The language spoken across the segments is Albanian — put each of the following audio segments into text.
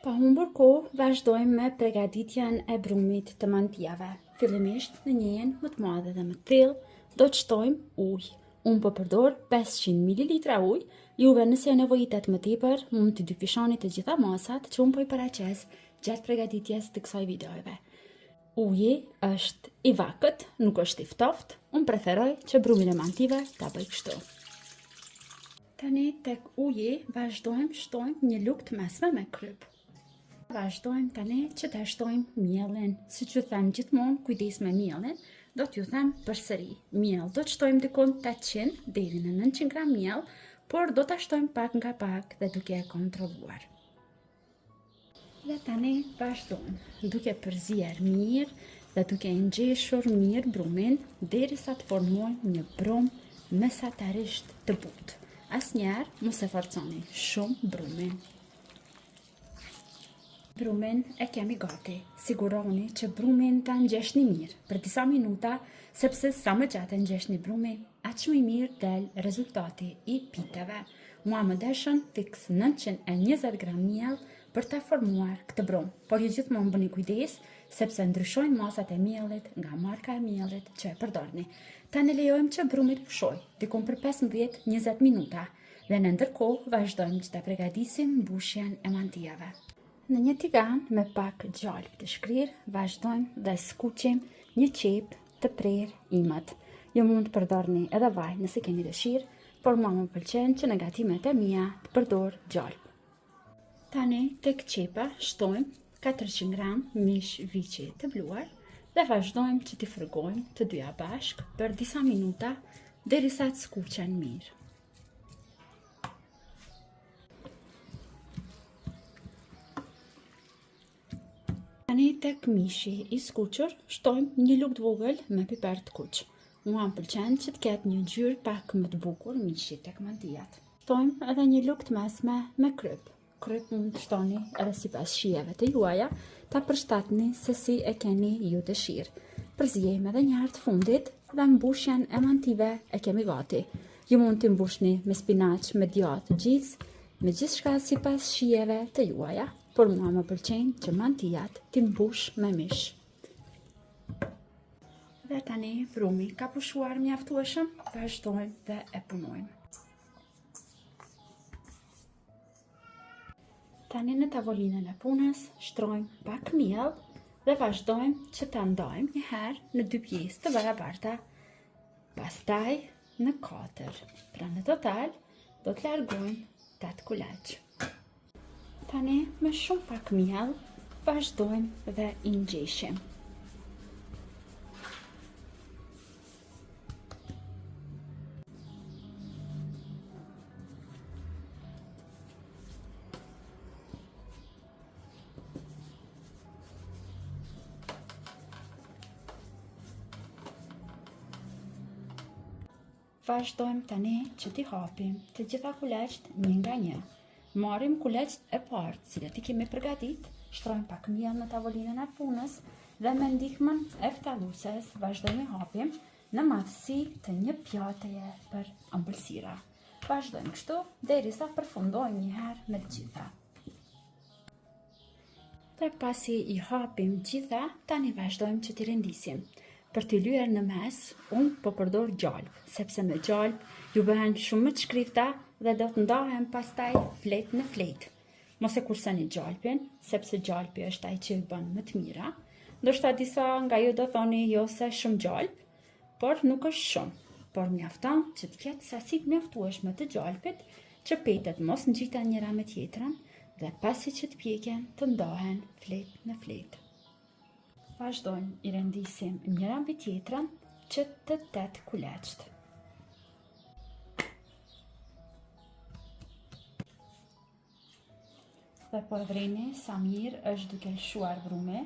Pa humbur kohë, vazhdojmë me përgatitjen e brumit të mantijave. Fillimisht në njën më të madhe dhe më të thellë, do të shtojmë ujë. Unë po përdor 500 ml ujë, juve nëse nevojitet më tepër, mund të dyfishoni të gjitha masat që unë po i paraqes gjatë përgatitjes të kësaj videojeve. Uji është i vakët, nuk është i ftoftë, unë preferoj që brumin e mantive ta bëj kështu. Tani tek uji vazhdojmë shtojmë një lugë të mesme me kryp. Vazhdojmë tani që të shtojmë mielin. Si që them gjithmonë, kujdes me mielin, do t'ju them përsëri. Miell do të shtojmë dikon 800 deri në 900 gram miell, por do ta shtojmë pak nga pak dhe duke e kontrolluar. Dhe tani vazhdojmë duke përzier mirë dhe duke ngjeshur mirë brumin derisa të formojmë një brum mesatarisht të butë. Asnjëherë mos e forconi shumë brumin. Brumin e kemi gati. Siguroni që brumin ta ngjeshni mirë për disa minuta, sepse sa më gjatë ngjeshni brumin, aq më i mirë del rezultati i piteve. Mua më deshën fiks 920 gram miell për të formuar këtë brum. Por ju gjithmonë bëni kujdes, sepse ndryshojnë masat e miellit nga marka e miellit që e përdorni. Tani lejojmë që brumi të pushojë, dikon për 15-20 minuta, dhe në ndërkohë vazhdojmë që të përgatisim mbushjen e mantijave. Në një tigan me pak gjalp të shkrirë, vazhdojmë dhe skuqim një qep të prerë imët. Ju mund të përdorni edhe vaj nëse keni dëshirë, por mua më pëlqen që në gatimet e mia të përdor gjalp. Tani tek qepa shtojmë 400 gram mish viçi të bluar dhe vazhdojmë që t'i fërgojmë të dyja bashk për disa minuta derisa të skuqen mirë. Tani tek mishi i skuqur shtojmë një lugë të vogël me piper të kuq. Mua më pëlqen që të ketë një ngjyrë pak më të bukur mishi tek mantijat. Shtojmë edhe një lugë të mesme me kryp. Kryp mund të shtoni edhe sipas shijeve të juaja, ta përshtatni se si e keni ju dëshirë. Përziejmë edhe një herë të fundit dhe mbushjen e mantive e kemi gati. Ju mund t'i mbushni me spinaq, me djathë, gjizë, me gjithçka sipas shijeve të juaja. Por mua më pëlqen që mantijat t'i mbush me mish. Dhe tani brumi ka pushuar mjaftueshëm, vazhdojmë dhe e punojmë. Tani në tavolinën e punës shtrojmë pak miell dhe vazhdojmë që ta ndajmë një herë në 2 pjesë të barabarta, pastaj në 4. Pra në total do të largojmë 8 kulaç. Tani me shumë pak miell vazhdojmë dhe i ngjeshim. Vazhdojmë tani që t'i hapim të gjitha kulaçt një nga një. Marrim kulaçt e parë, të cilat i kemi përgatit, shtrojmë pak miell në tavolinën e punës dhe me ndihmën e ftalluses vazhdojmë hapim në madhësi të një pjateje për ëmbëlsira. Vazhdojmë kështu derisa përfundojmë një herë me të gjitha. Dhe pasi i hapim gjitha, tani vazhdojmë që t'i rendisim. Për t'i lyer në mes, unë po përdor gjalp, sepse me gjalp ju bëhen shumë më të shkrifta dhe do të ndahen pastaj flet në flet. Mos e kurseni gjalpin, sepse gjalpi është ai që i bën më të mira. Ndoshta disa nga ju do thoni jo se shumë gjalp, por nuk është shumë. Por mjafton që të ketë sasi të mjaftueshme të gjalpit, që petet mos ngjiten njëra me tjetrën dhe pasi që të pjeken të ndahen flet në flet. Vazhdojmë i rendisim njëra mbi tjetrën që të 8 kulaçt. Dhe po vreni sa mirë është duke lshuar brumi,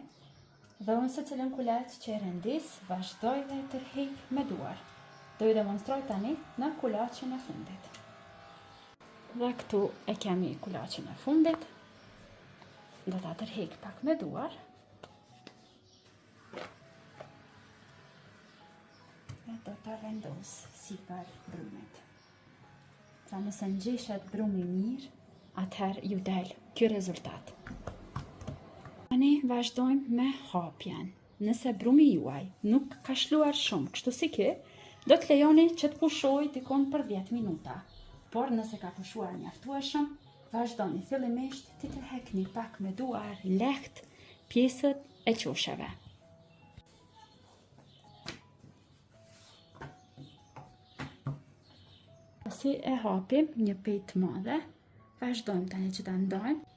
dhe unë se cilën kulaç që e rendis, vazhdoj dhe e tërheq me duar. Do ju demonstroj tani në kulaçin e fundit. Dhe këtu e kemi kulaçin e fundit. Do ta tërheq pak me duar. Dhe do ta vendos sipër brumit. Pra nëse ngjishet brumi mirë, atëherë ju del ky rezultat. Tani vazhdojmë me hapjen. Nëse brumi juaj nuk ka shluar shumë, kështu si ky, do të lejoni që të pushoj dikon për 10 minuta. Por nëse ka pushuar mjaftueshëm, vazhdoni fillimisht të tërheqni pak me duar lehtë pjesët e qosheve. Pasi e hapim një pejë të madhe, vazhdojmë tani që ta ndajmë.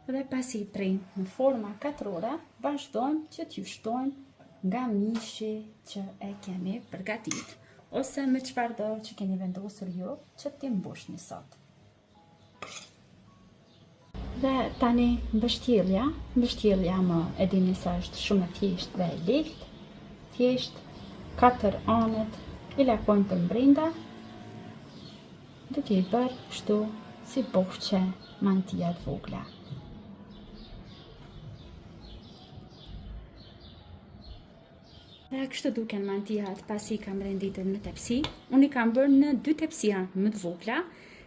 Dhe pasi i prind në forma katrore, vazhdojmë që t'ju shtojmë nga mishi që e kemi përgatit, ose me çfarëdo që keni vendosur ju që t'i mbushni sot. Dhe tani mbështjellja më e dini sa është shumë e thjeshtë dhe e lehtë. Thjesht 4 anët i lakojmë për brenda, duke i bërë kështu si bollçe mantia të vogla. Dhe kështu duken mantijat pasi i kam renditur në tepsi. Unë i kam bërë në 2 tepsia më të vogla.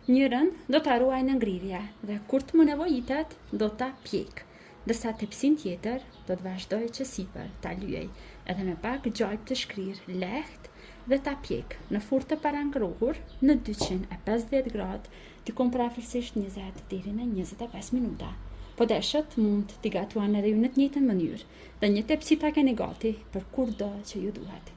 Njërën do ta ruaj në ngrirje dhe kur të më nevojitet do ta pjek. Ndërsa tepsin tjetër do të vazhdoj që sipër ta lyej edhe me pak gjalp të shkrirë lehtë dhe ta pjek në furrë të parangrohur në 250 gradë, diku afërsisht 20 deri në 25 minuta. Po deshet mund t'i gatuan edhe ju në të njëjtën mënyrë, dhe një tepsi ta keni gati për kurdo që ju duhet.